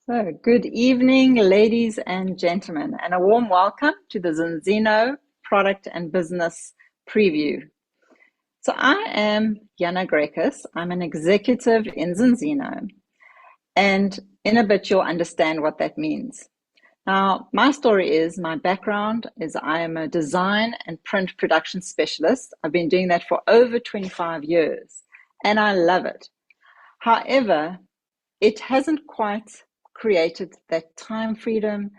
So, good evening, ladies and gentlemen, and a warm welcome to the Zinzino Product and Business Preview. So, I am Yianna Grekas. I'm an executive in Zinzino, and in a bit, you'll understand what that means. Now, my story is my background is I am a design and print production specialist. I've been doing that for over 25 years, and I love it. However, it hasn't quite created that time freedom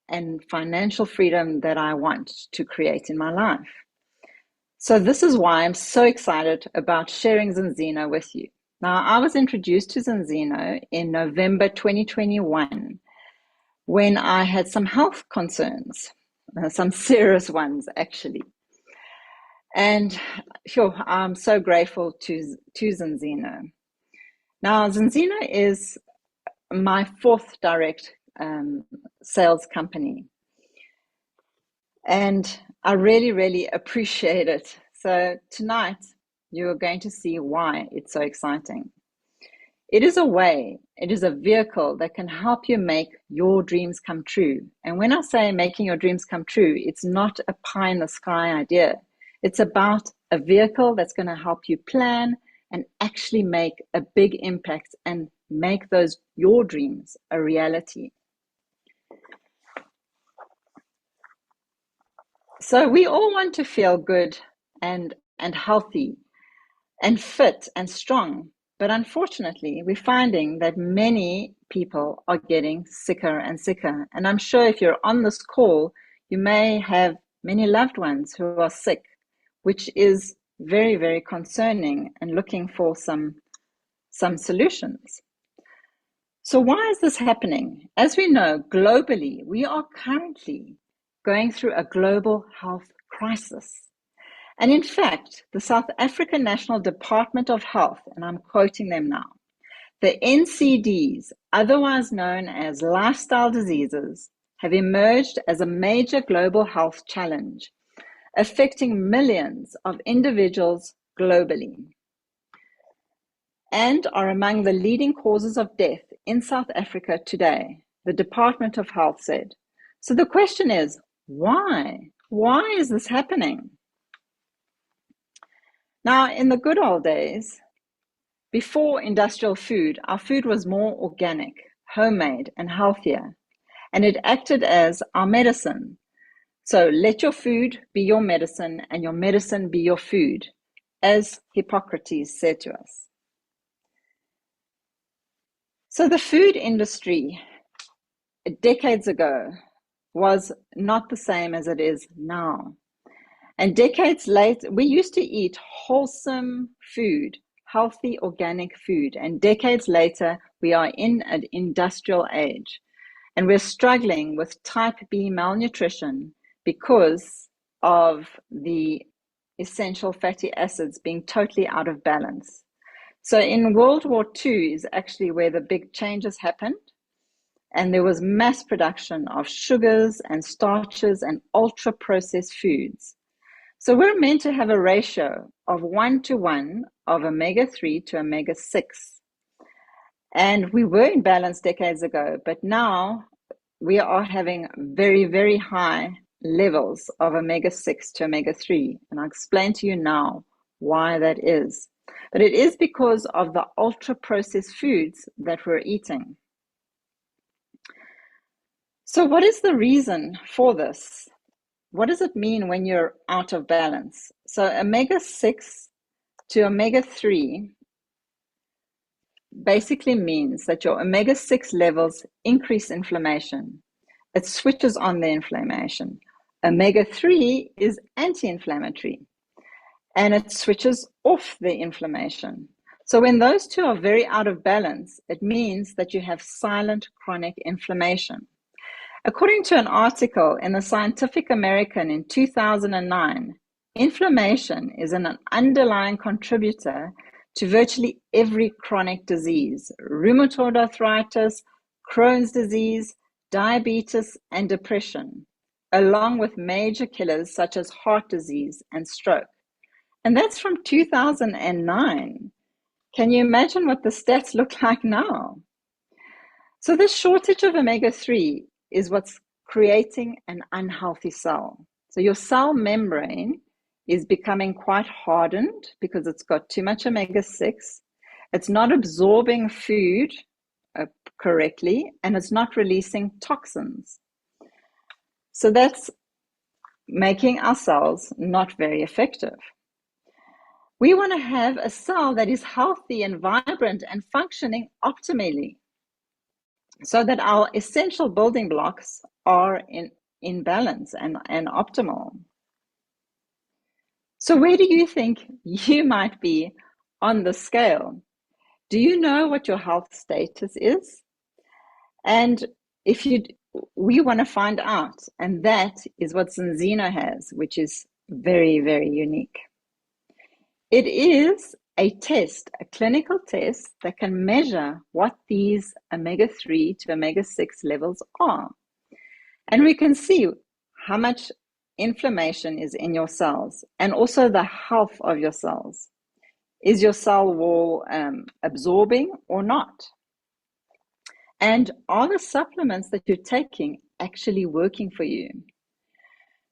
and financial freedom that I want to create in my life. So this is why I'm so excited about sharing Zinzino with you. Now, I was introduced to Zinzino in November 2021 when I had some health concerns, some serious ones actually. And sure, I'm so grateful to Zinzino. Now, Zinzino is my fourth direct sales company. And I really, really appreciate it. So tonight, you're going to see why it's so exciting. It is a way, it is a vehicle that can help you make your dreams come true. And when I say making your dreams come true, it's not a pie in the sky idea. It's about a vehicle that's going to help you plan and actually make a big impact and make your dreams a reality. So we all want to feel good and healthy and fit and strong. But unfortunately, we're finding that many people are getting sicker and sicker. And I'm sure if you're on this call, you may have many loved ones who are sick, which is very, very concerning and looking for some solutions. So why is this happening? As we know, globally, we are currently going through a global health crisis. And in fact, the South African National Department of Health, and I'm quoting them now, the NCDs, otherwise known as lifestyle diseases, have emerged as a major global health challenge, affecting millions of individuals globally, and are among the leading causes of death in South Africa today, the Department of Health said. So the question is, why? Why is this happening? Now, in the good old days, before industrial food, our food was more organic, homemade, and healthier, and it acted as our medicine. So let your food be your medicine, and your medicine be your food, as Hippocrates said to us. So the food industry decades ago was not the same as it is now. And decades later, we used to eat wholesome food, healthy, organic food. And decades later, we are in an industrial age. And we're struggling with type B malnutrition because of the essential fatty acids being totally out of balance. So in World War II is actually where the big changes happened. And there was mass production of sugars and starches and ultra-processed foods. So we're meant to have a ratio of 1:1 of omega-3 to omega-6. And we were in balance decades ago, but now we are having very, very high levels of omega-6 to omega-3. And I'll explain to you now why that is. But it is because of the ultra-processed foods that we're eating. So what is the reason for this? What does it mean when you're out of balance? So omega-6 to omega-3 basically means that your omega-6 levels increase inflammation. It switches on the inflammation. Omega-3 is anti-inflammatory, and it switches off the inflammation. So when those two are very out of balance, it means that you have silent chronic inflammation. According to an article in the Scientific American in 2009, inflammation is an underlying contributor to virtually every chronic disease: rheumatoid arthritis, Crohn's disease, diabetes, and depression, along with major killers such as heart disease and stroke. And that's from 2009. Can you imagine what the stats look like now? So this shortage of omega-3 is what's creating an unhealthy cell. So your cell membrane is becoming quite hardened because it's got too much omega-6. It's not absorbing food correctly, and it's not releasing toxins. So that's making our cells not very effective. We want to have a cell that is healthy and vibrant and functioning optimally so that our essential building blocks are in balance and optimal. So where do you think you might be on the scale? Do you know what your health status is? And we want to find out, and that is what Zinzino has, which is very, very unique. It is a test, a clinical test that can measure what these omega-3 to omega-6 levels are. And we can see how much inflammation is in your cells and also the health of your cells. Is your cell wall absorbing or not? And are the supplements that you're taking actually working for you?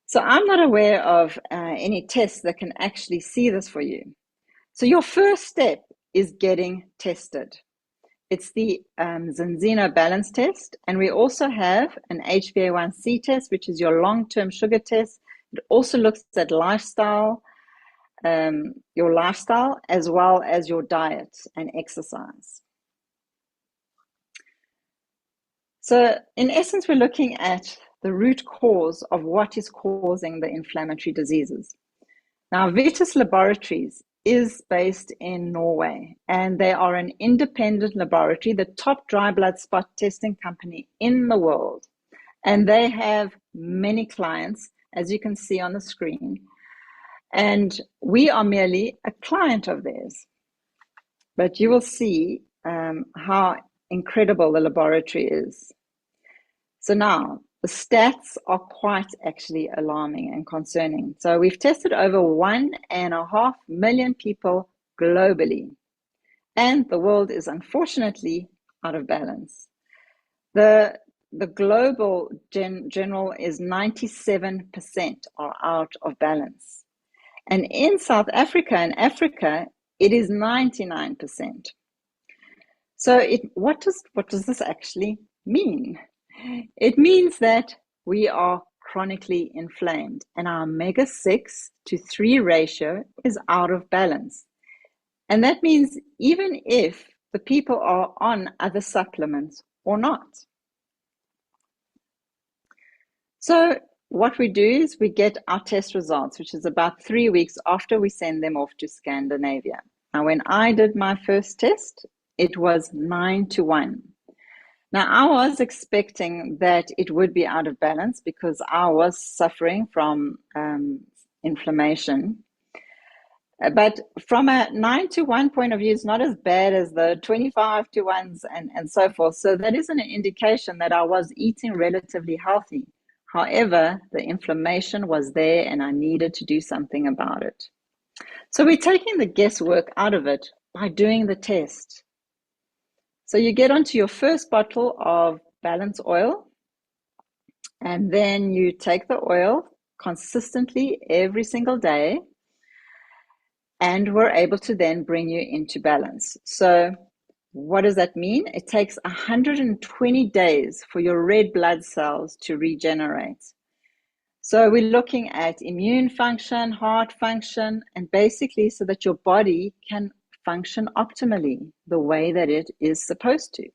So I'm not aware of any tests that can actually see this for you. So your first step is getting tested. It's the Zinzino balance test. And we also have an HbA1c test, which is your long-term sugar test. It also looks at lifestyle, your lifestyle, as well as your diet and exercise. So in essence, we're looking at the root cause of what is causing the inflammatory diseases. Now, Vitus Laboratories is based in Norway, and they are an independent laboratory, the top dry blood spot testing company in the world. And they have many clients, as you can see on the screen. And we are merely a client of theirs. But you will see how incredible the laboratory is. So now, the stats are quite actually alarming and concerning. So we've tested over 1.5 million people globally, and the world is unfortunately out of balance. The global general is 97% are out of balance. And in South Africa and Africa, it is 99%. So what does this actually mean? It means that we are chronically inflamed and our omega-6 to 3 ratio is out of balance. And that means even if the people are on other supplements or not. So what we do is we get our test results, which is about 3 weeks after we send them off to Scandinavia. Now, when I did my first test, it was 9-1. Now, I was expecting that it would be out of balance because I was suffering from inflammation. But from a 9-1 point of view, it's not as bad as the 25-1s and so forth. So that is an indication that I was eating relatively healthy. However, the inflammation was there and I needed to do something about it. So we're taking the guesswork out of it by doing the test. So you get onto your first bottle of balance oil, and then you take the oil consistently every single day, and we're able to then bring you into balance. So what does that mean? It takes 120 days for your red blood cells to regenerate. So we're looking at immune function, heart function, and basically so that your body can function optimally the way that it is supposed to.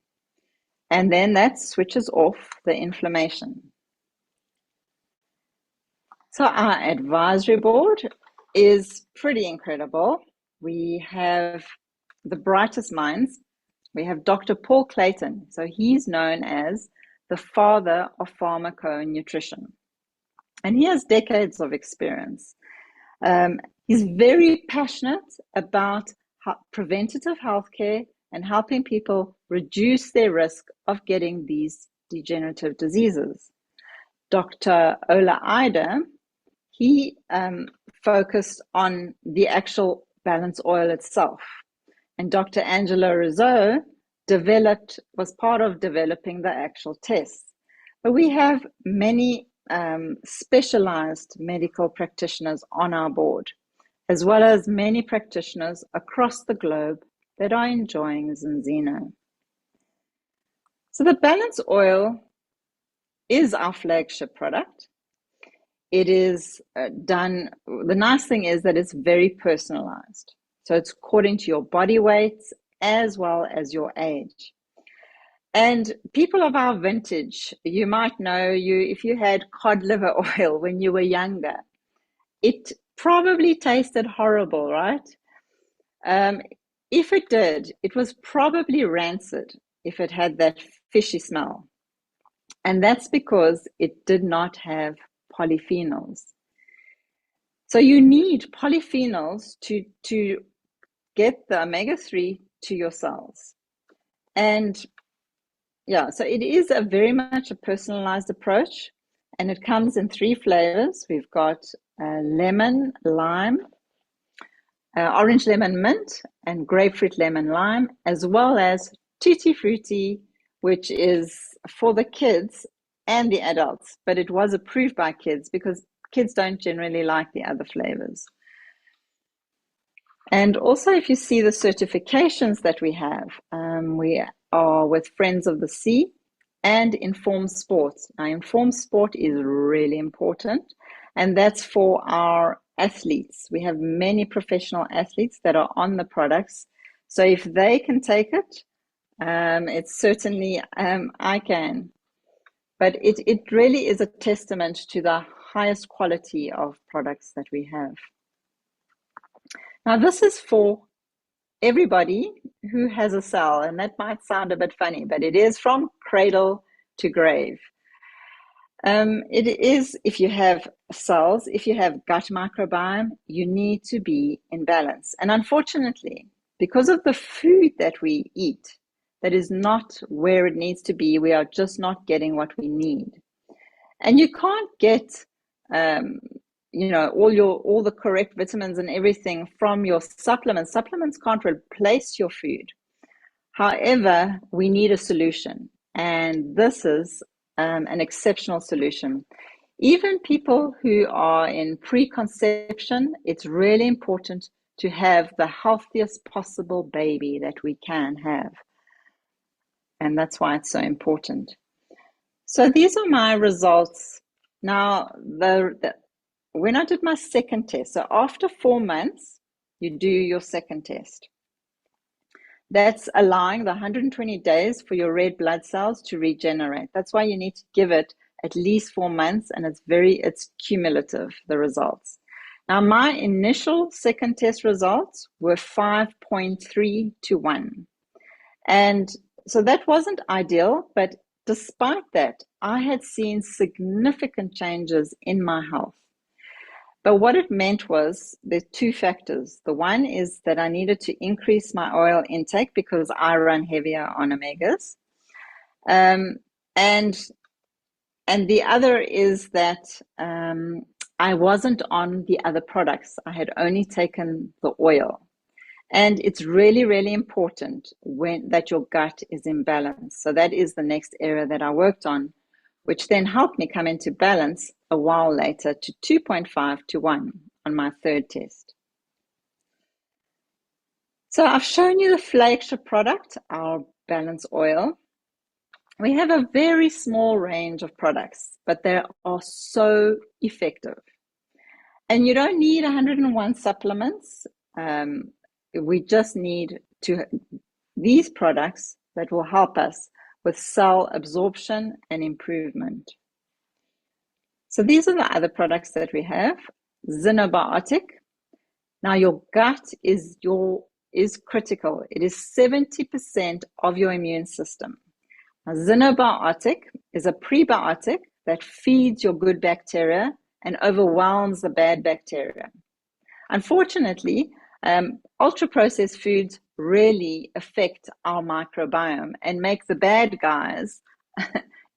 And then that switches off the inflammation. So our advisory board is pretty incredible. We have the brightest minds. We have Dr. Paul Clayton. So he's known as the father of pharmaconutrition. And he has decades of experience. He's very passionate about preventative healthcare and helping people reduce their risk of getting these degenerative diseases. Dr. Ola Ida, he focused on the actual balance oil itself. And Dr. Angela Rizzo was part of developing the actual tests. But we have many specialized medical practitioners on our board, as well as many practitioners across the globe that are enjoying Zinzino. So the Balance Oil is our flagship product. It is done, the nice thing is that it's very personalized. So it's according to your body weights as well as your age. And people of our vintage, you might know, if you had cod liver oil when you were younger, it probably tasted horrible, right? If it did, it was probably rancid if it had that fishy smell. And that's because it did not have polyphenols. So you need polyphenols to get the omega-3 to your cells. And yeah, so it is a very much a personalized approach, and it comes in 3 flavors. We've got lemon, lime, orange lemon mint, and grapefruit lemon lime, as well as tutti frutti, which is for the kids and the adults, but it was approved by kids because kids don't generally like the other flavors. And also, if you see the certifications that we have, we are with Friends of the Sea and Informed Sports. Now, Informed Sport is really important, and that's for our athletes. We have many professional athletes that are on the products. So if they can take it, it's certainly I can. But it really is a testament to the highest quality of products that we have. Now, this is for everybody who has a cell, and that might sound a bit funny, but it is from cradle to grave. It is, if you have cells, if you have gut microbiome, you need to be in balance. And unfortunately, because of the food that we eat, that is not where it needs to be, we are just not getting what we need. And you can't get all the correct vitamins and everything from your supplements. Supplements can't replace your food. However, we need a solution, and this is an exceptional solution. Even people who are in preconception, it's really important to have the healthiest possible baby that we can have. And that's why it's so important. So these are my results. Now, when I did my second test, so after 4 months, you do your second test. That's allowing the 120 days for your red blood cells to regenerate. That's why you need to give it at least 4 months, and it's cumulative, the results. Now, my initial second test results were 5.3 to 1. And so that wasn't ideal, but despite that, I had seen significant changes in my health. But what it meant was there's 2 factors. The one is that I needed to increase my oil intake because I run heavier on omegas. And the other is that I wasn't on the other products. I had only taken the oil. And it's really, really important that your gut is in balance. So that is the next area that I worked on, which then helped me come into balance a while later to 2.5 to 1 on my third test. So I've shown you the flagship product, our Balance Oil. We have a very small range of products, but they are so effective. And you don't need 101 supplements. We just need these products that will help us with cell absorption and improvement. So these are the other products that we have. Zinobiotic. Now your gut is critical. It is 70% of your immune system. Now, Zinobiotic is a prebiotic that feeds your good bacteria and overwhelms the bad bacteria. Unfortunately, ultra-processed foods really affect our microbiome and make the bad guys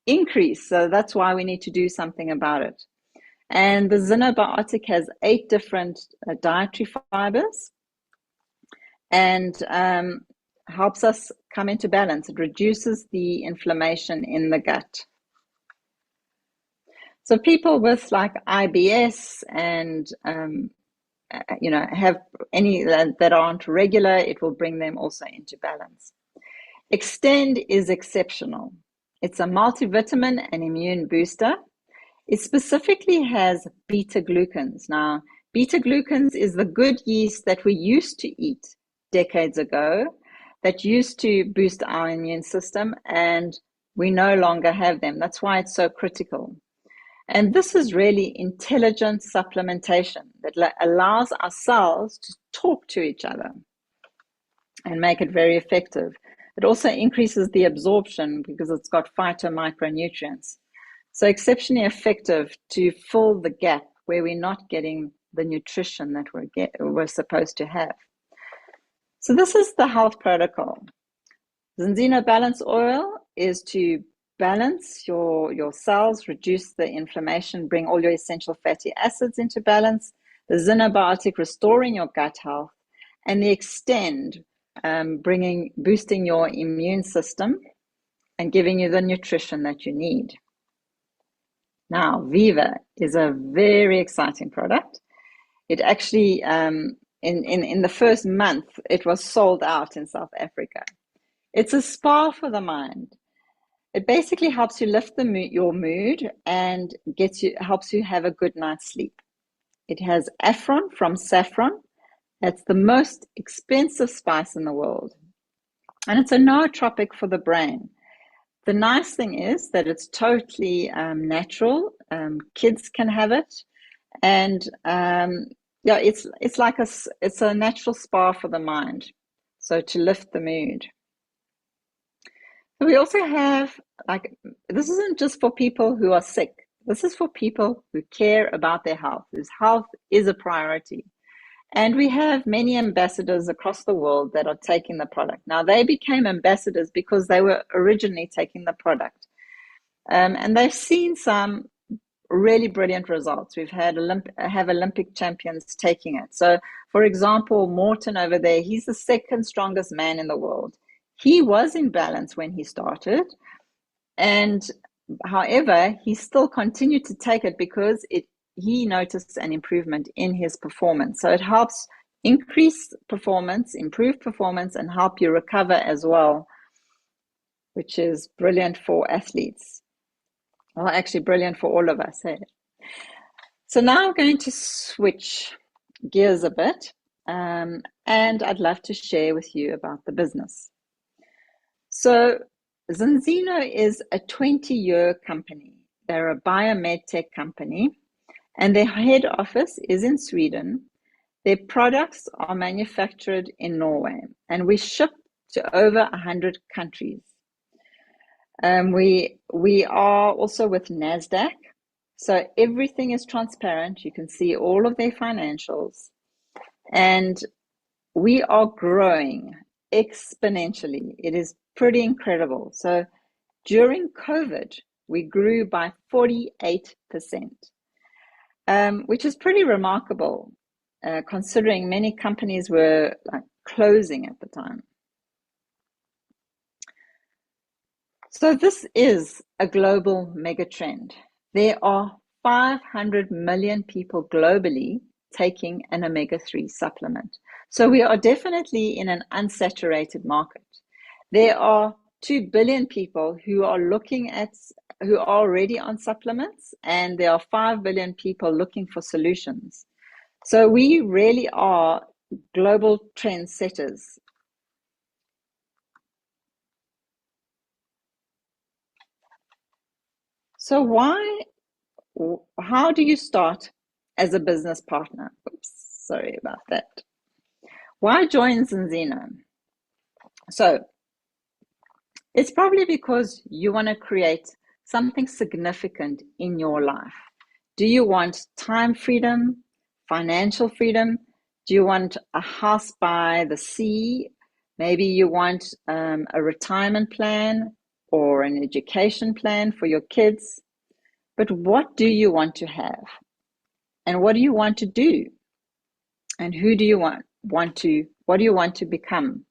increase. So that's why we need to do something about it. And the Zinobiotic has 8 different dietary fibers and helps us come into balance. It reduces the inflammation in the gut. So people with like IBS and have any that aren't regular, it will bring them also into balance. Extend is exceptional. It's a multivitamin and immune booster. It specifically has beta-glucans. Now, beta-glucans is the good yeast that we used to eat decades ago that used to boost our immune system, and we no longer have them. That's why it's so critical. And this is really intelligent supplementation that allows our cells to talk to each other and make it very effective. It also increases the absorption because it's got phytomicronutrients. So exceptionally effective to fill the gap where we're not getting the nutrition that we're supposed to have. So this is the health protocol. Zinzino Balance Oil is to balance your cells, reduce the inflammation, bring all your essential fatty acids into balance. The Zinobiotic restoring your gut health, and the Extend boosting your immune system and giving you the nutrition that you need. Now, Viva is a very exciting product. It actually, in the first month, it was sold out in South Africa. It's a spa for the mind. It basically helps you lift your mood and helps you have a good night's sleep. It has Afron from saffron. That's the most expensive spice in the world. And it's a nootropic for the brain. The nice thing is that it's totally natural. Kids can have it. And it's a natural spa for the mind. So to lift the mood. We also have, this isn't just for people who are sick. This is for people who care about their health, whose health is a priority. And we have many ambassadors across the world that are taking the product. Now, they became ambassadors because they were originally taking the product. And they've seen some really brilliant results. We've had Olympic champions taking it. So, for example, Morton over there, he's the second strongest man in the world. He was in balance when he started, and however, he still continued to take it because he noticed an improvement in his performance. So it helps increase performance, improve performance, and help you recover as well, which is brilliant for athletes. Well, actually brilliant for all of us. Hey? So now I'm going to switch gears a bit, and I'd love to share with you about the business. So Zinzino is a 20-year company. They're a biomed tech company, and their head office is in Sweden. Their products are manufactured in Norway, and we ship to over 100 countries. We are also with NASDAQ, so everything is transparent. You can see all of their financials, and we are growing exponentially. It is pretty incredible. So during COVID, we grew by 48%, which is pretty remarkable, considering many companies were closing at the time. So this is a global mega trend. There are 500 million people globally taking an omega-3 supplement. So we are definitely in an unsaturated market. There are 2 billion people who are already on supplements, and there are 5 billion people looking for solutions. So we really are global trendsetters. So how do you start as a business partner? Oops, sorry about that. Why join Zinzino? So it's probably because you want to create something significant in your life. Do you want time freedom, financial freedom? Do you want a house by the sea? Maybe you want a retirement plan or an education plan for your kids. But what do you want to have? And what do you want to do? And who do you what do you want to become?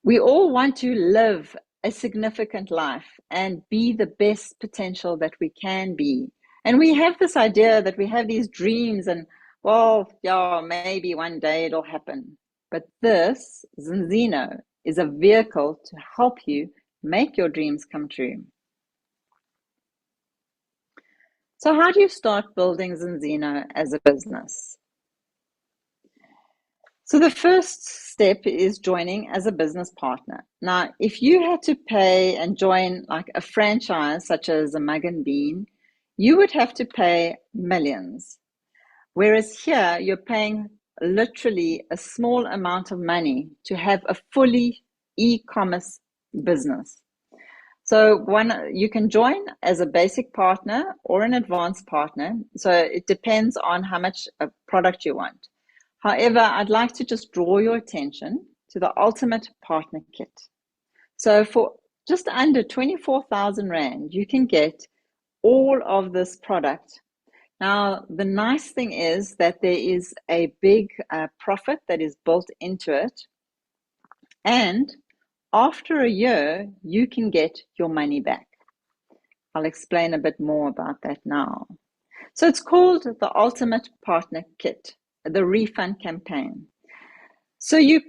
We all want to live a significant life and be the best potential that we can be. And we have this idea that we have these dreams and, well, yeah, maybe one day it'll happen. But this, Zinzino, is a vehicle to help you make your dreams come true. So how do you start building Zinzino as a business? So the first step is joining as a business partner. Now, if you had to pay and join like a franchise such as a Mug and Bean, you would have to pay millions. Whereas here, you're paying literally a small amount of money to have a fully e-commerce business. So you can join as a basic partner or an advanced partner. So it depends on how much product you want. However, I'd like to just draw your attention to the Ultimate Partner Kit. So for just under 24,000 Rand, you can get all of this product. Now, the nice thing is that there is a big profit that is built into it. And after a year, you can get your money back. I'll explain a bit more about that now. So it's called the Ultimate Partner Kit, the refund campaign. So you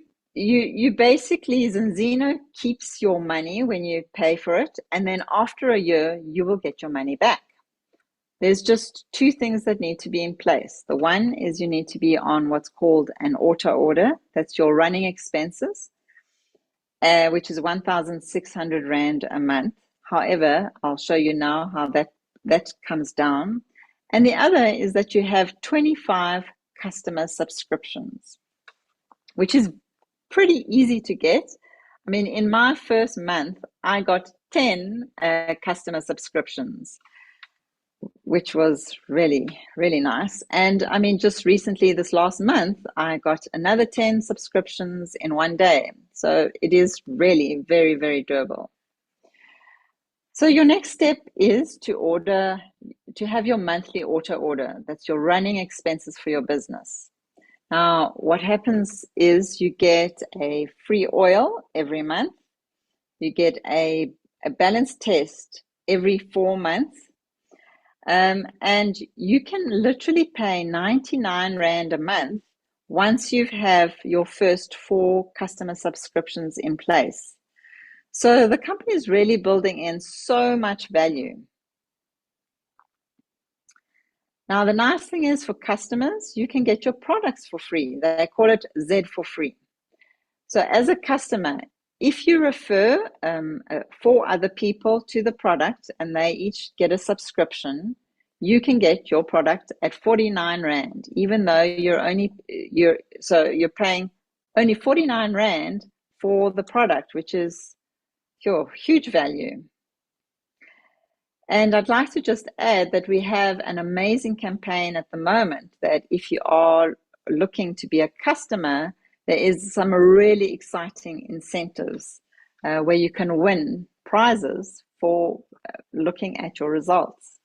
basically, Zinzino keeps your money when you pay for it, and then after a year, you will get your money back. There's just two things that need to be in place. The one is you need to be on what's called an auto order. That's your running expenses, which is 1,600 Rand a month. However, I'll show you now how that comes down. And the other is that you have 25 customer subscriptions, which is pretty easy to get. I mean, in my first month, I got 10 customer subscriptions, which was really, really nice. And I mean, just recently, this last month, I got another 10 subscriptions in one day. So it is really very, very doable. So your next step is to have your monthly auto order. That's your running expenses for your business. Now, what happens is you get a free oil every month. You get a balance test every 4 months. And you can literally pay 99 Rand a month once you have your first 4 customer subscriptions in place. So the company is really building in so much value. Now, the nice thing is for customers, you can get your products for free. They call it Z for free. So as a customer, if you refer 4 other people to the product and they each get a subscription, you can get your product at 49 Rand, even though you're paying only 49 Rand for the product, which is huge value. And I'd like to just add that we have an amazing campaign at the moment that if you are looking to be a customer, there is some really exciting incentives where you can win prizes for looking at your results.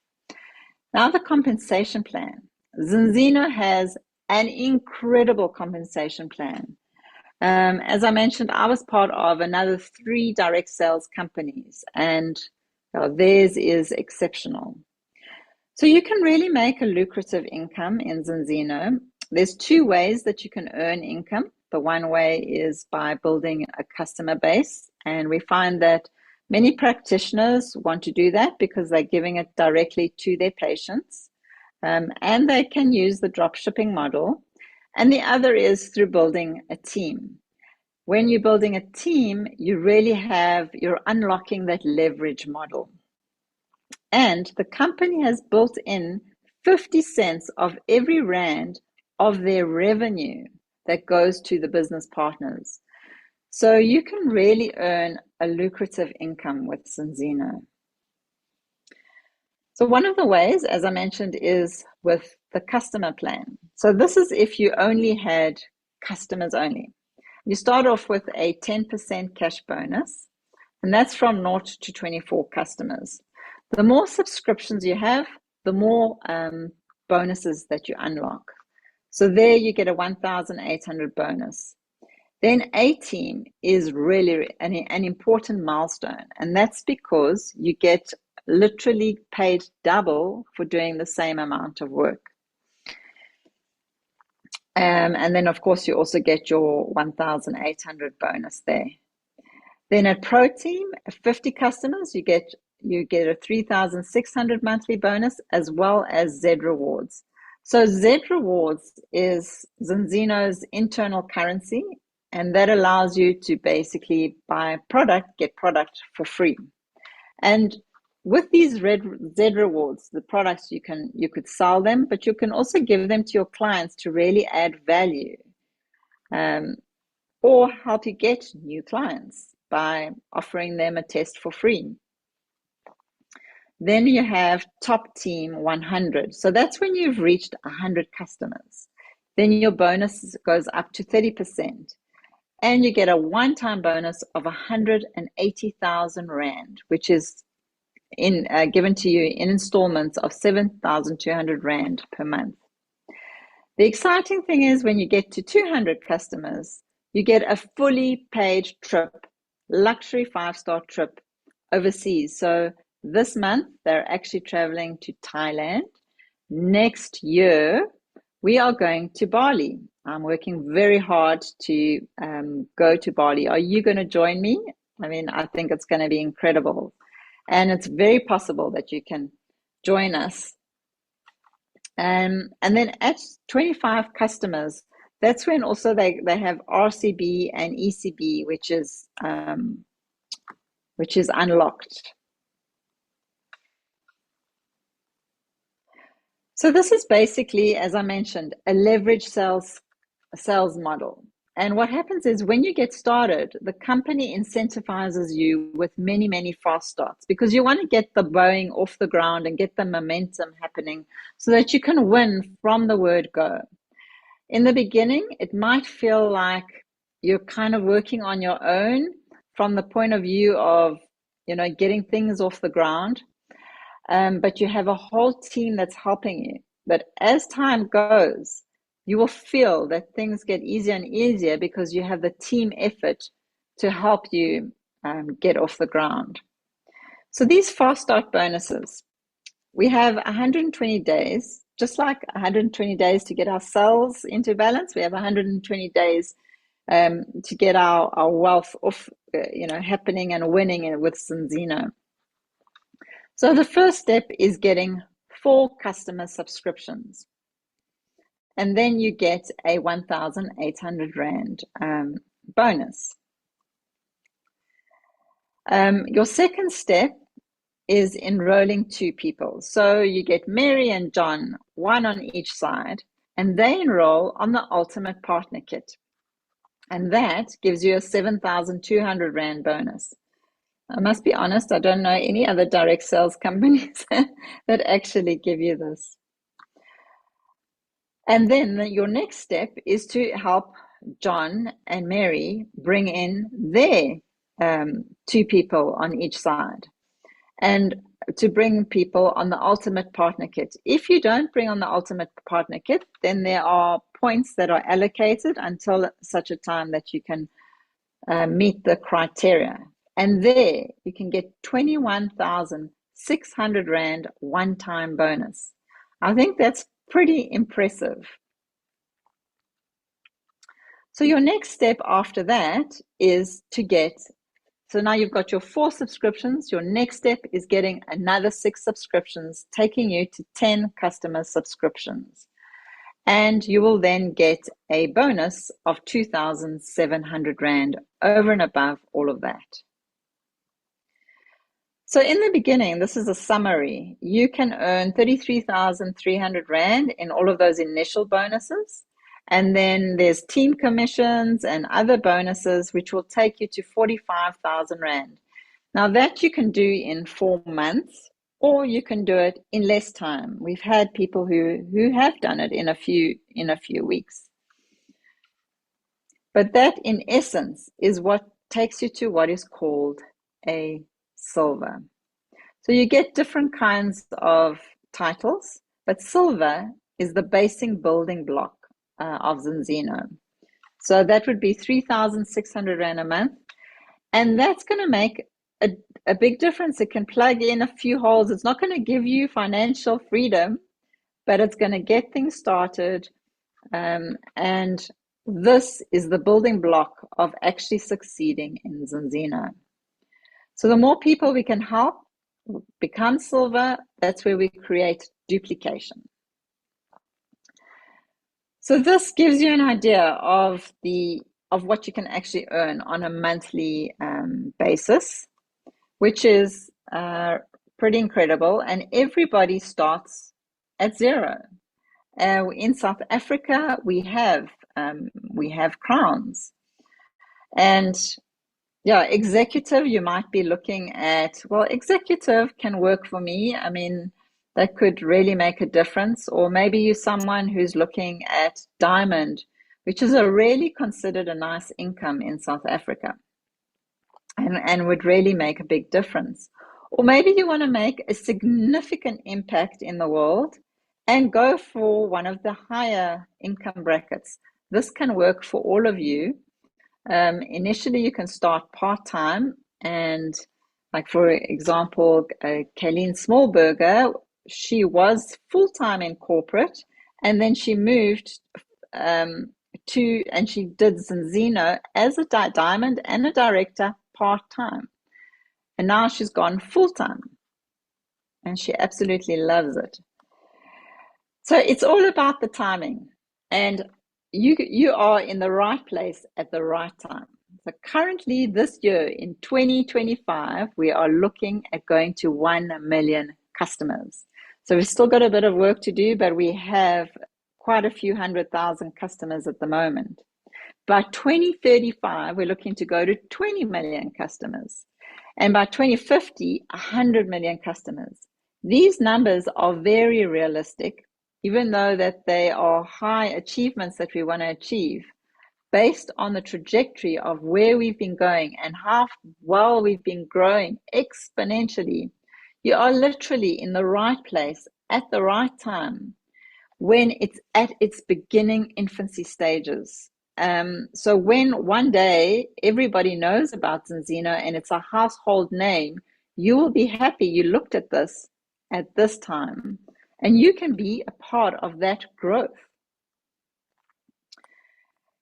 Now, the compensation plan. Zinzino has an incredible compensation plan. As I mentioned, I was part of another 3 direct sales companies, and theirs is exceptional. So you can really make a lucrative income in Zinzino. There's 2 ways that you can earn income. The one way is by building a customer base, and we find that many practitioners want to do that because they're giving it directly to their patients, and they can use the drop shipping model. And the other is through building a team. When you're building a team, you're unlocking that leverage model. And the company has built in 50 cents of every Rand of their revenue that goes to the business partners. So you can really earn a lucrative income with Zinzino. So one of the ways, as I mentioned, is with the customer plan. So this is if you only had customers only. You start off with a 10% cash bonus, and that's from 0 to 24 customers. The more subscriptions you have, the more bonuses that you unlock. So there you get a 1,800 bonus. Then 18 is really an important milestone, and that's because you get literally paid double for doing the same amount of work. And then, of course, you also get your 1,800 bonus there. Then at Pro Team, 50 customers, you get a 3,600 monthly bonus as well as Z Rewards. So Z Rewards is Zinzino's internal currency, and that allows you to basically buy product, get product for free. And with these Z Rewards, the products you could sell them, but you can also give them to your clients to really add value, or help you get new clients by offering them a test for free. Then you have Top Team 100. So that's when you've reached 100 customers. Then your bonus goes up to 30%. And you get a one-time bonus of 180,000 Rand, which is given to you in installments of 7,200 Rand per month. The exciting thing is when you get to 200 customers, you get a fully paid trip, luxury 5-star trip overseas. So this month, they're actually traveling to Thailand. Next year, we are going to Bali. I'm working very hard to go to Bali. Are you going to join me? I mean, I think it's going to be incredible. And it's very possible that you can join us. And then at 25 customers, that's when also they have RCB and ECB, which is unlocked. So this is basically, as I mentioned, a leverage sales model. And what happens is when you get started, the company incentivizes you with many, many fast starts because you want to get the Boeing off the ground and get the momentum happening so that you can win from the word go. In the beginning, it might feel like you're kind of working on your own from the point of view of, getting things off the ground. But you have a whole team that's helping you. But as time goes, you will feel that things get easier and easier because you have the team effort to help you get off the ground. So these fast start bonuses, we have 120 days, just like 120 days to get our sales into balance. We have 120 days to get our wealth off, happening and winning with Zinzino. So the first step is getting 4 customer subscriptions. And then you get a 1,800 Rand bonus. Your second step is enrolling 2 people. So you get Mary and John, one on each side, and they enroll on the Ultimate Partner Kit. And that gives you a 7,200 Rand bonus. I must be honest, I don't know any other direct sales companies that actually give you this. And then your next step is to help John and Mary bring in their 2 people on each side and to bring people on the Ultimate Partner Kit. If you don't bring on the Ultimate Partner Kit, then there are points that are allocated until such a time that you can meet the criteria. And there you can get 21,600 Rand one-time bonus. I think that's pretty impressive. So your next step after that is to so now you've got your 4 subscriptions. Your next step is getting another 6 subscriptions, taking you to 10 customer subscriptions. And you will then get a bonus of 2,700 Rand over and above all of that. So in the beginning, this is a summary. You can earn 33,300 Rand in all of those initial bonuses. And then there's team commissions and other bonuses, which will take you to 45,000 Rand. Now that you can do in 4 months, or you can do it in less time. We've had people who have done it in a few weeks. But that, in essence, is what takes you to what is called a silver. So you get different kinds of titles, but silver is the basic building block of Zinzino. So that would be 3,600 Rand a month. And that's going to make a big difference. It can plug in a few holes. It's not going to give you financial freedom, but it's going to get things started. And this is the building block of actually succeeding in Zinzino. So the more people we can help become silver, that's where we create duplication. So this gives you an idea of what you can actually earn on a monthly basis, which is pretty incredible. And everybody starts at zero. In South Africa, we have crowns, and yeah, executive. You might be looking at, well, executive can work for me. I mean, that could really make a difference. Or maybe you're someone who's looking at diamond, which is a really considered a nice income in South Africa, and would really make a big difference. Or maybe you want to make a significant impact in the world and go for one of the higher income brackets. This can work for all of you. Initially, you can start part-time, and like, for example, Kayleen Smallberger, she was full-time in corporate, and then she moved and she did Zinzino as a diamond and a director part-time. And now she's gone full-time, and she absolutely loves it. So it's all about the timing, and you are in the right place at the right time. So currently this year in 2025, we are looking at going to 1 million customers. So we've still got a bit of work to do, but we have quite a few 100,000 customers at the moment. By 2035, we're looking to go to 20 million customers. And by 2050, 100 million customers. These numbers are very realistic, even though that they are high achievements that we want to achieve, based on the trajectory of where we've been going and how well we've been growing exponentially. You are literally in the right place at the right time when it's at its beginning infancy stages. So when one day everybody knows about Zinzino and it's a household name, you will be happy you looked at this at this time, and you can be a part of that growth.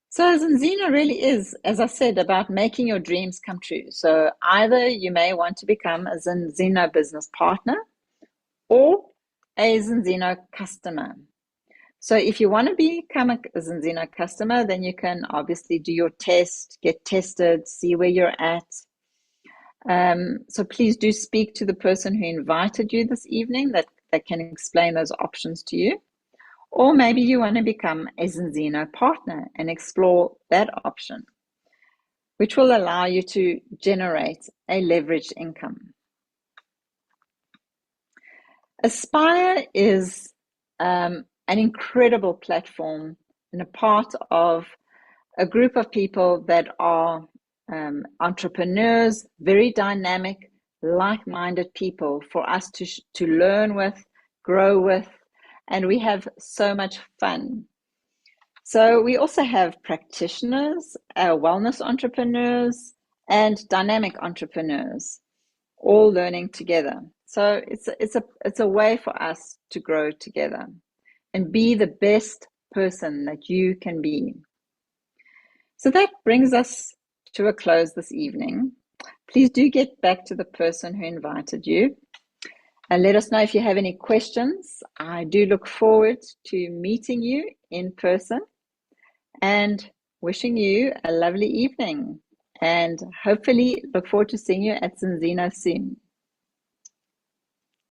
So Zinzino really is, as I said, about making your dreams come true. So either you may want to become a Zinzino business partner or a Zinzino customer. So if you want to become a Zinzino customer, then you can obviously do your test, get tested, see where you're at. So please do speak to the person who invited you this evening that can explain those options to you. Or maybe you want to become a Zinzino partner and explore that option, which will allow you to generate a leveraged income. Aspire is an incredible platform and a part of a group of people that are entrepreneurs, very dynamic, like-minded people for us to learn with, grow with, and we have so much fun. So we also have practitioners, wellness entrepreneurs, and dynamic entrepreneurs, all learning together. So it's a way for us to grow together and be the best person that you can be. So that brings us to a close this evening. Please do get back to the person who invited you and let us know if you have any questions. I do look forward to meeting you in person and wishing you a lovely evening, and hopefully look forward to seeing you at Zinzino soon.